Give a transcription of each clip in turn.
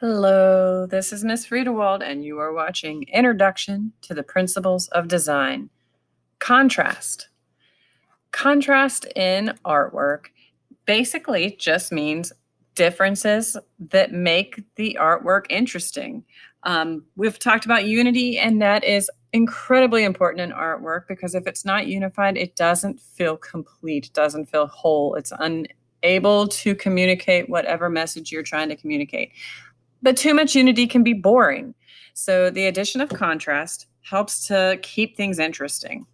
Hello, this is Miss Friedewald, and you are watching Introduction to the Principles of Design. Contrast. Contrast in artwork basically just means differences that make the artwork interesting. We've talked about unity, and that is incredibly important in artwork because if it's not unified, it doesn't feel complete, doesn't feel whole. It's unable to communicate whatever message you're trying to communicate. But too much unity can be boring. So the addition of contrast helps to keep things interesting.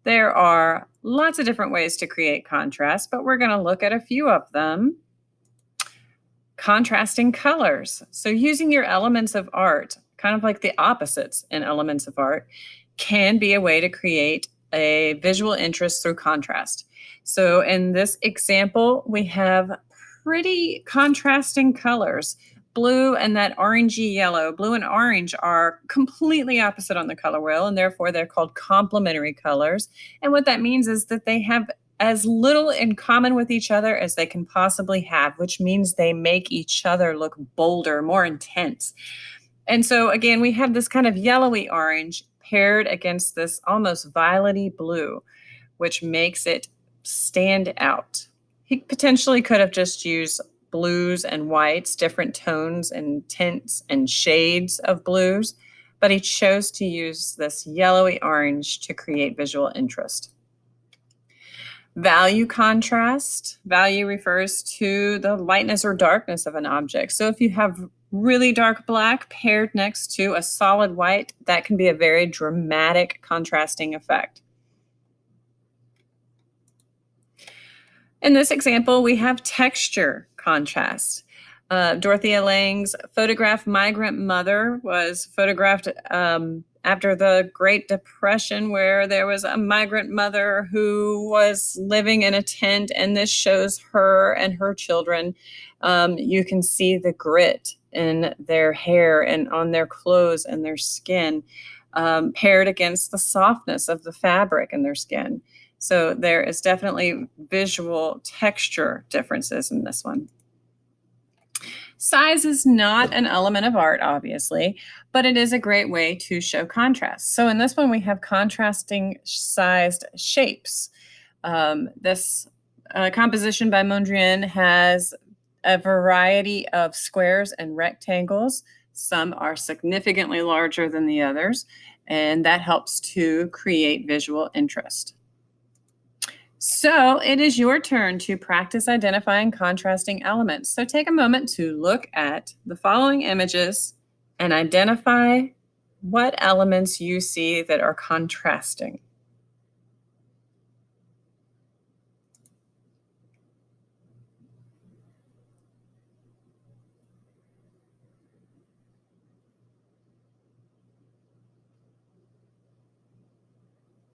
There are lots of different ways to create contrast, but we're going to look at a few of them. Contrasting colors. So using your elements of art, kind of like the opposites in elements of art, can be a way to create a visual interest through contrast. So in this example, we have pretty contrasting colors. Blue and that orangey yellow. Blue and orange are completely opposite on the color wheel, and therefore they're called complementary colors. And what that means is that they have as little in common with each other as they can possibly have, which means they make each other look bolder, more intense. And so, again, we have this kind of yellowy orange paired against this almost violety blue, which makes it stand out. He potentially could have just used blues and whites, different tones and tints and shades of blues, but he chose to use this yellowy orange to create visual interest. Value contrast. Value refers to the lightness or darkness of an object. So if you have really dark black paired next to a solid white, that can be a very dramatic contrasting effect. In this example, we have texture contrast. Dorothea Lange's photograph Migrant Mother was photographed after the Great Depression, where there was a migrant mother who was living in a tent, and this shows her and her children. You can see the grit in their hair and on their clothes and their skin, paired against the softness of the fabric in their skin. So there is definitely visual texture differences in this one. Size is not an element of art, obviously, but it is a great way to show contrast. So in this one, we have contrasting sized shapes. This composition by Mondrian has a variety of squares and rectangles. Some are significantly larger than the others, and that helps to create visual interest. So it is your turn to practice identifying contrasting elements. So take a moment to look at the following images and identify what elements you see that are contrasting.